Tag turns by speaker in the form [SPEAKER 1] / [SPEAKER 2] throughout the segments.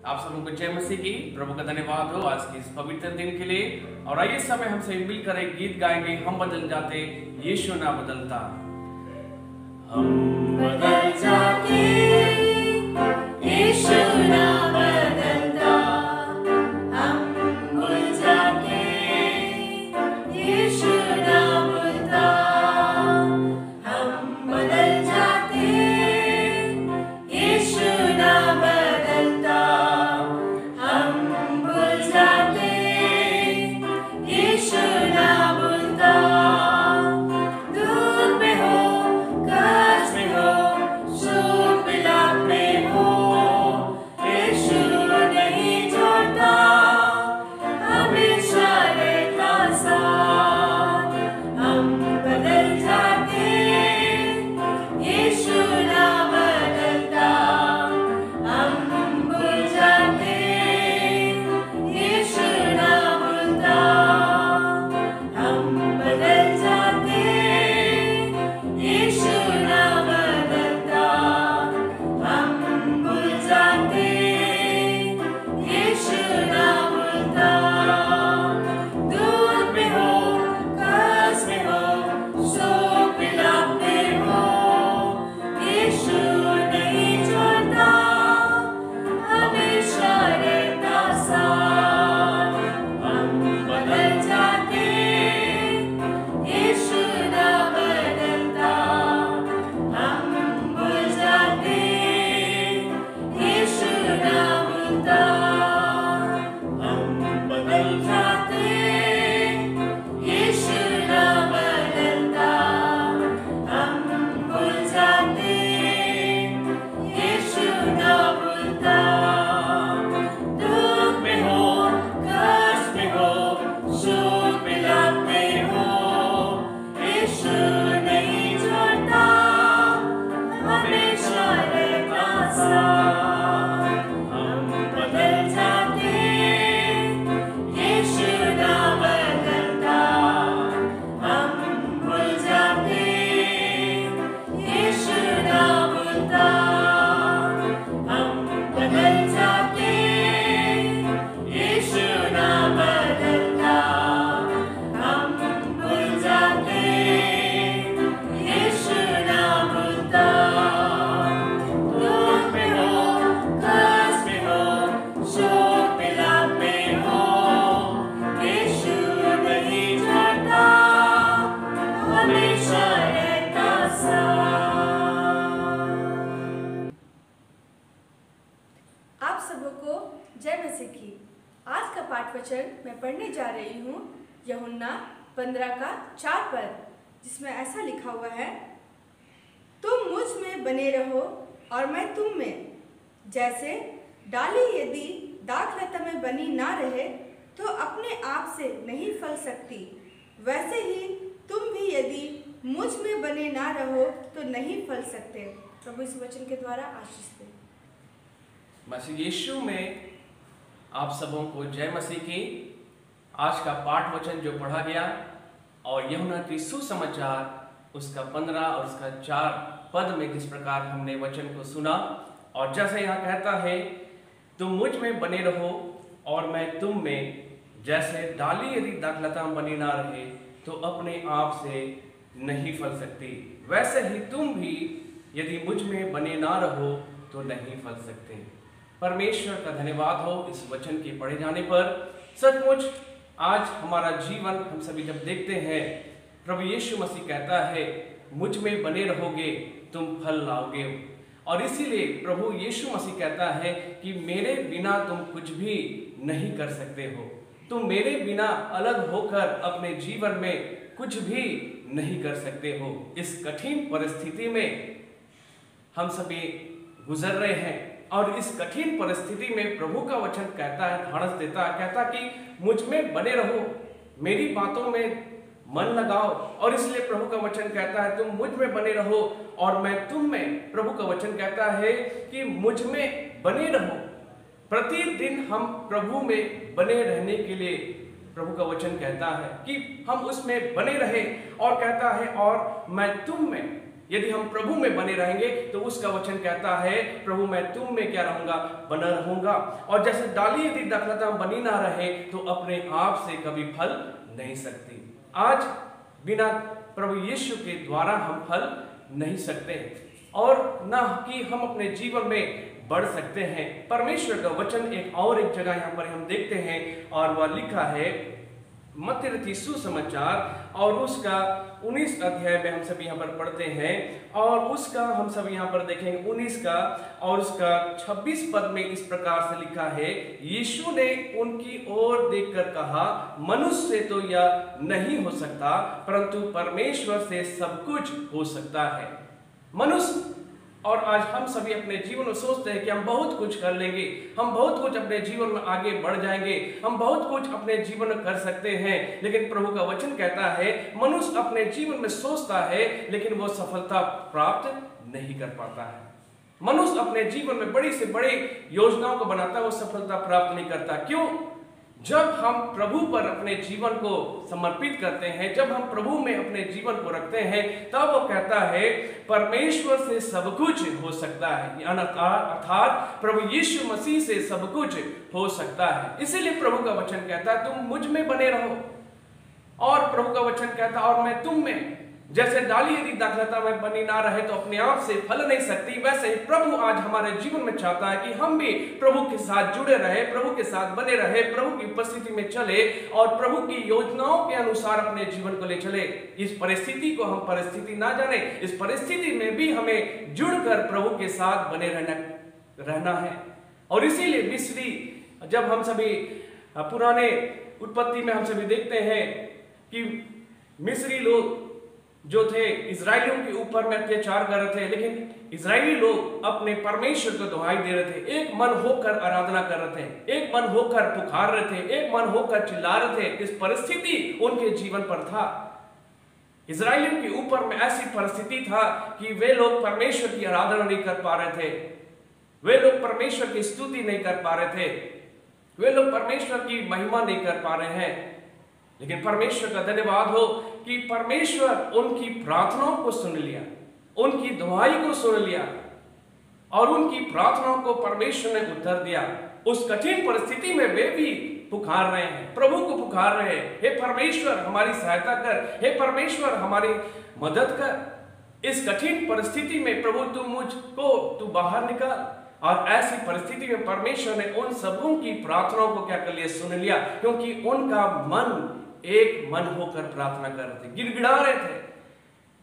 [SPEAKER 1] आप सबको जय मसीह की। प्रभु का धन्यवाद हो आज की इस पवित्र दिन के लिए। और आइए समय हमसे मिलकर एक गीत गाएंगे, हम बदल जाते यीशु ना बदलता। हम बदल जाते यीशु ना बदलता, हम भूल जाते यीशु ना भूलता, हम बदल जाते यीशु ना बदलता, हम भूल जाते यीशु ना भूलता। दूर में हो, कष्ट में हो, शोक विलाप में हो, यीशु नहीं छोड़ता, हमेशा रहता साथ। हम बदल जाते यीशु ना बदलता, हम भूल जाते यीशु ना भूलता, हम बदल जाते यीशु ना बदलता, हम भूल जाते यीशु ना भूलता। दूर में हो, कष्ट में हो, शोक विलाप में हो, यीशु नहीं छोड़ता, हमेशा रहता साथ। हम बदल जाते यीशु ना बदलता, हम भूल जाते यीशु ना भूलता, हम बदल जाते यीशु ना बदलता, हम भूल जाते यीशु ना भूलता। दुख में हो, कष्ट में हो, शोक विलाप में हो, यीशु नहीं छोड़ता, हमेशा रहता साथ। हम बदल जाते यीशु ना बदलता, हम भूल जाते यीशु ना भूलता, हम बदल जाते यीशु ना बदलता, हम भूल जाते यीशु ना भूलता। दुख में हो, कष्ट में हो, शोक विलाप में हो, यीशु नहीं छोड़ता, हमेशा रहता साथ।
[SPEAKER 2] आप सबको जय मसीह की। आज का पाठ वचन मैं पढ़ने जा रही हूँ यूहन्ना 15 का 4 पद, जिसमें ऐसा लिखा हुआ है, तुम मुझ में बने रहो और मैं तुम में। जैसे डाली यदि दाखलता में बनी ना रहे तो अपने आप से नहीं फल सकती, वैसे ही तुम भी यदि मुझ में बने ना रहो तो नहीं फल सकते। प्रभु इस वचन के द्वारा आशीष दे।
[SPEAKER 1] मसीह यीशु में आप सबों को जय मसीह की। आज का पाठ वचन जो पढ़ा गया और यूहन्ना की सुसमाचार उसका 15 और उसका 4 पद में किस प्रकार हमने वचन को सुना। और जैसे यहाँ कहता है, तुम मुझ में बने रहो और मैं तुम में। जैसे डाली यदि दाखलता में बनी ना रहे तो अपने आप से नहीं फल सकती, वैसे ही तुम भी यदि मुझ में बने ना रहो तो नहीं फल सकते। परमेश्वर का धन्यवाद हो इस वचन के पढ़े जाने पर। सचमुच आज हमारा जीवन हम सभी जब देखते हैं, प्रभु यीशु मसीह कहता है, मुझ में बने रहोगे तुम फल लाओगे। और इसीलिए प्रभु यीशु मसीह कहता है कि मेरे बिना तुम कुछ भी नहीं कर सकते हो। तुम मेरे बिना अलग होकर अपने जीवन में कुछ भी नहीं कर सकते हो। इस कठिन परिस्थिति में हम सभी गुजर रहे हैं और इस कठिन परिस्थिति में प्रभु का वचन कहता है, ढाढ़स देता है, कहता कि मुझ में बने रहो, मेरी बातों में मन लगाओ। और इसलिए प्रभु का वचन कहता है, तुम मुझ में बने रहो और मैं तुम में। प्रभु का वचन कहता है कि मुझ में बने रहो। प्रतिदिन हम प्रभु में बने रहने के लिए प्रभु का वचन कहता है कि हम उसमें बने रहे। और कहता है और मैं तुम में। यदि हम प्रभु में बने रहेंगे तो उसका वचन कहता है प्रभु मैं तुम में क्या रहूंगा, बना रहूंगा। और जैसे डाली यदि दाखलता बनी ना रहे तो अपने आप से कभी फल नहीं सकती। आज बिना प्रभु यीशु के द्वारा हम फल नहीं सकते और ना कि हम अपने जीवन में बढ़ सकते हैं। परमेश्वर का वचन एक जगह यहाँ पर हम देखते हैं और वह लिखा है मत्ती रचित सुसमाचार और उसका 19 अध्याय में हम सब यहाँ पर पढ़ते हैं और उसका हम सब यहाँ पर देखेंगे 19 का और उसका 26 पद में इस प्रकार से लिखा है, यीशु ने उनकी ओर देखकर कहा, मनुष्य से तो यह नहीं हो सकता परंतु परमेश्वर से सब कुछ हो सकता है। मनुष्य और आज हम सभी अपने जीवन में सोचते हैं कि हम बहुत कुछ कर लेंगे, हम बहुत कुछ अपने जीवन में आगे बढ़ जाएंगे, हम बहुत कुछ अपने जीवन में कर सकते हैं। लेकिन प्रभु का वचन कहता है मनुष्य अपने जीवन में सोचता है लेकिन वो सफलता प्राप्त नहीं कर पाता है। मनुष्य अपने जीवन में बड़ी से बड़ी योजनाओं को बनाता है, वो सफलता प्राप्त नहीं करता। क्यों? जब हम प्रभु पर अपने जीवन को समर्पित करते हैं, जब हम प्रभु में अपने जीवन को रखते हैं, तब वो कहता है परमेश्वर से सब कुछ हो सकता है, अर्थात प्रभु यीशु मसीह से सब कुछ हो सकता है। इसीलिए प्रभु का वचन कहता है तुम मुझ में बने रहो और प्रभु का वचन कहता है और मैं तुम में। जैसे डाली यदि दाखलता में बनी ना रहे तो अपने आप से फल नहीं सकती, वैसे ही प्रभु आज हमारे जीवन में चाहता है कि हम भी प्रभु के साथ जुड़े रहे, प्रभु के साथ बने रहे, प्रभु की उपस्थिति में चले और प्रभु की योजनाओं के अनुसार अपने जीवन को ले चले। इस परिस्थिति को हम परिस्थिति ना जाने, इस परिस्थिति में भी हमें जुड़कर प्रभु के साथ बने रहना है। और इसीलिए मिस्री, जब हम सभी पुराने उत्पत्ति में हम सभी देखते हैं कि मिस्री लोग जो थे इजरायलियों के ऊपर में अत्याचार कर रहे थे, लेकिन इजरायली लोग अपने परमेश्वर को दुहाई दे रहे थे, एक मन होकर आराधना कर रहे थे, एक मन होकर पुकार रहे थे, एक मन होकर चिल्ला रहे थे। इस परिस्थिति उनके जीवन पर था। इजरायलियों के ऊपर में ऐसी परिस्थिति था कि वे लोग परमेश्वर की आराधना नहीं कर पा रहे थे, वे लोग परमेश्वर की स्तुति नहीं कर पा रहे थे, वे लोग परमेश्वर की महिमा नहीं कर पा रहे हैं। लेकिन परमेश्वर का धन्यवाद हो कि परमेश्वर उनकी प्रार्थनाओं को सुन लिया, उनकी दुहाई को सुन लिया और उनकी प्रार्थनाओं को परमेश्वर ने उत्तर दिया। उस कठिन परिस्थिति में वे भी पुकार रहे हैं, प्रभु को पुकार रहे हैं, हे परमेश्वर हमारी सहायता कर, हे परमेश्वर हमारी मदद कर। इस कठिन परिस्थिति में प्रभु तू मुझको तू बाहर निकाल। और ऐसी परिस्थिति में परमेश्वर ने उन सबों की प्रार्थनाओं को क्या कर लिया, सुन लिया, क्योंकि उनका मन एक मन होकर प्रार्थना कर रहे थे, गिड़गिड़ा रहे थे।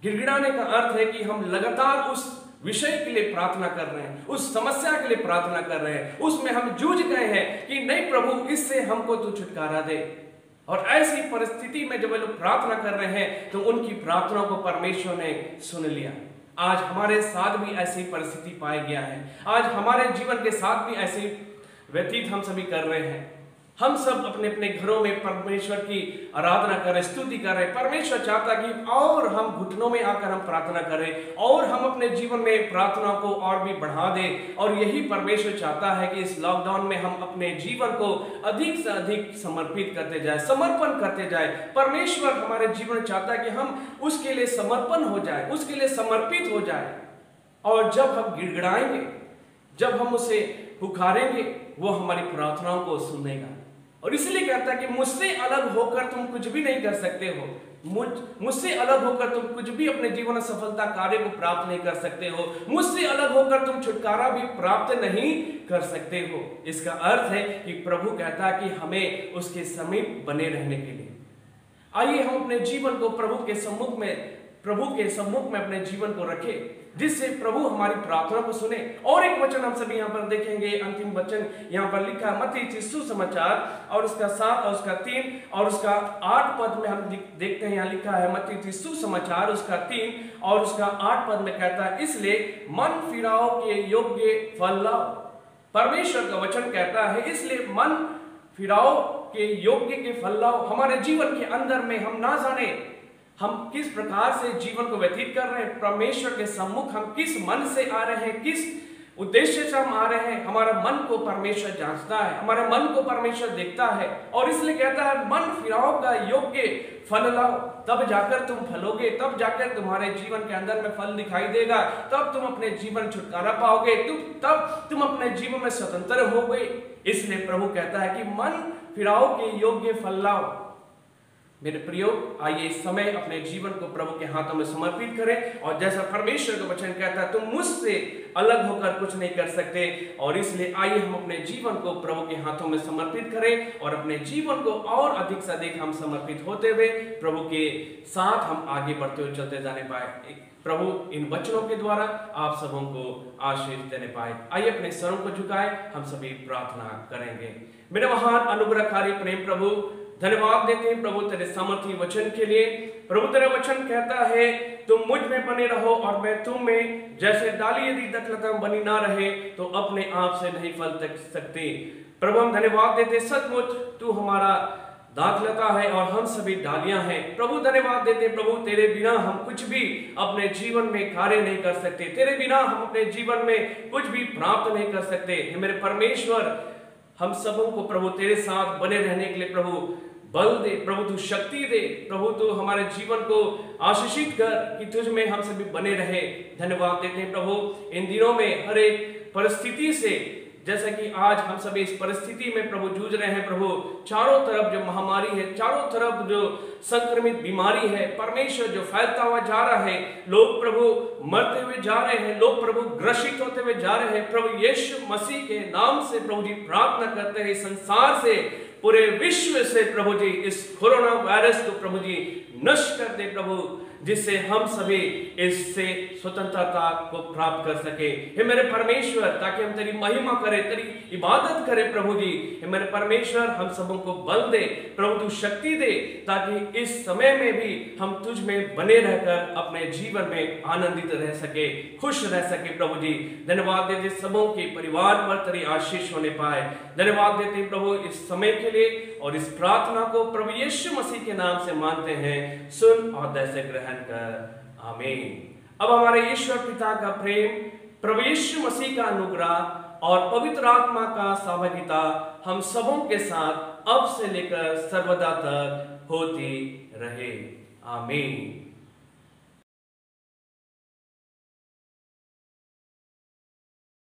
[SPEAKER 1] गिड़गिड़ाने का अर्थ है कि हम लगातार उस विषय के लिए प्रार्थना कर रहे हैं, उस समस्या के लिए प्रार्थना कर रहे हैं, उसमें हम जूझ गए हैं कि नहीं प्रभु इससे हमको तू छुटकारा दे। और ऐसी परिस्थिति में जब वे लोग प्रार्थना कर रहे हैं तो उनकी प्रार्थना को परमेश्वर ने सुन लिया। आज हमारे साथ भी ऐसी परिस्थिति पाया गया है, आज हमारे जीवन के साथ भी ऐसी व्यतीत हम सभी कर रहे हैं। हम सब अपने अपने घरों में परमेश्वर की आराधना कर रहे, स्तुति कर रहे। परमेश्वर चाहता कि और हम घुटनों में आकर हम प्रार्थना करें और हम अपने जीवन में प्रार्थना को और भी बढ़ा दें। और यही परमेश्वर चाहता है कि इस लॉकडाउन में हम अपने जीवन को अधिक से अधिक समर्पित करते जाए, समर्पण करते जाए। परमेश्वर हमारे जीवन चाहता है कि हम उसके लिए समर्पण हो जाए, उसके लिए समर्पित हो जाए। और जब हम गिड़गिड़ाएंगे, जब हम उसे पुकारेंगे, वो हमारी प्रार्थनाओं को सुनेगा। और इसलिए कहता है कि मुझसे अलग होकर तुम कुछ भी नहीं कर सकते हो, मुझसे अलग होकर तुम कुछ भी अपने जीवन में सफलता कार्य को प्राप्त नहीं कर सकते हो, मुझसे अलग होकर तुम छुटकारा भी प्राप्त नहीं कर सकते हो। इसका अर्थ है कि प्रभु कहता है कि हमें उसके समीप बने रहने के लिए आइए हम अपने जीवन को प्रभु के सम्मुख में अपने जीवन को रखें, जिससे प्रभु हमारी प्रार्थना को सुने। और एक वचन हम सभी यहाँ पर देखेंगे, अंतिम वचन यहाँ पर लिखा है मत्ती सुसमाचार और उसका 7 और उसका 3 और उसका 8 पद में हम देखते हैं। यहाँ लिखा है मत्ती सुसमाचार उसका 3 और उसका 8 पद में कहता है, इसलिए मन फिराओ के योग्य फल लाओ। परमेश्वर का वचन कहता है इसलिए मन फिराओ के योग्य के फल लाओ। हमारे जीवन के अंदर में हम ना जाने हम किस प्रकार से जीवन को व्यतीत कर रहे हैं, परमेश्वर के सम्मुख हम किस मन से आ रहे हैं, किस उद्देश्य से हम आ रहे हैं। हमारा मन को परमेश्वर जांचता है, हमारे मन को परमेश्वर देखता है और इसलिए कहता है मन फिराओ का योग्य फल लाओ, तब जाकर तुम फलोगे, तब जाकर तुम्हारे जीवन के अंदर में फल दिखाई देगा, तब तुम अपने जीवन छुटकारा पाओगे, तब तुम अपने जीवन में स्वतंत्र होगे। इसलिए प्रभु कहता है कि मन फिराओ के योग्य फल लाओ। मेरे प्रियो, आइए इस समय अपने जीवन को प्रभु के हाथों में समर्पित करें और जैसा परमेश्वर का वचन कहता है तुम मुझसे अलग होकर कुछ नहीं कर सकते, और इसलिए आइए हम अपने जीवन को प्रभु के हाथों में समर्पित करें और अपने जीवन को और अधिक से अधिक हम समर्पित होते हुए प्रभु के साथ हम आगे बढ़ते हुए चलते जाने पाए। प्रभु इन वचनों के द्वारा आप सबों को आशीष देने पाए। आइए अपने सरों को झुकाए, हम सभी प्रार्थना करेंगे। मेरे महान अनुग्रहकारी प्रेम प्रभु, धन्यवाद देते हैं प्रभु तेरे सामर्थी वचन के लिए। प्रभु तेरा वचन कहता है तुम मुझ में बने रहो और मैं तुम में, जैसे डाली यदि दखलता बनी ना रहे तो अपने आप से नहीं फल तक सकती। प्रभु हम धन्यवाद देते, सचमुच तू हमारा दाखलता है और हम सभी डालियां हैं। प्रभु धन्यवाद देते प्रभु, तेरे बिना हम कुछ भी अपने जीवन में कार्य नहीं कर सकते, तेरे बिना हम अपने जीवन में कुछ भी प्राप्त नहीं कर सकते। मेरे परमेश्वर, हम सबों को प्रभु तेरे साथ बने रहने के लिए प्रभु बल दे, प्रभु तू शक्ति दे, प्रभु तू हमारे जीवन को आशीषित कर कि तुझ में हम सभी बने रहे। धन्यवाद देते हैं प्रभु, इन दिनों में हर एक परिस्थिति से, जैसा कि आज हम सभी इस परिस्थिति में प्रभु जूझ रहे हैं प्रभु, चारों तरफ जो महामारी है, चारों तरफ जो संक्रमित बीमारी है परमेश्वर, जो फैलता हुआ जा रहा है, लोग प्रभु मरते हुए जा रहे हैं, लोग प्रभु ग्रसित होते हुए जा रहे हैं। प्रभु यीशु मसीह के नाम से प्रभु जी प्रार्थना करते हैं, संसार से, पूरे विश्व से प्रभु जी इस कोरोना वायरस को प्रभु जी नष्ट कर दे प्रभु, जिससे हम सभी इससे स्वतंत्रता को प्राप्त कर सके। हे मेरे परमेश्वर, ताकि हम तेरी महिमा करें, तेरी इबादत करें प्रभु जी। हे मेरे परमेश्वर, हम सबों को बल दे प्रभु, तू शक्ति दे, ताकि इस समय में भी हम तुझ में बने रहकर अपने जीवन में आनंदित रह सके, खुश रह सके प्रभु जी। धन्यवाद देते सबों के परिवार पर तेरी आशीष होने पाए। धन्यवाद देते प्रभु इस समय के लिए, और इस प्रार्थना को प्रभु यीशु मसीह के नाम से मानते हैं, सुन और दया से ग्रहण कर, आमीन। अब हमारे ईश्वर पिता का प्रेम, प्रभु यीशु मसीह का अनुग्रह और पवित्र आत्मा का सहभागिता हम सबों के साथ अब से लेकर सर्वदा तक होती रहे, आमीन।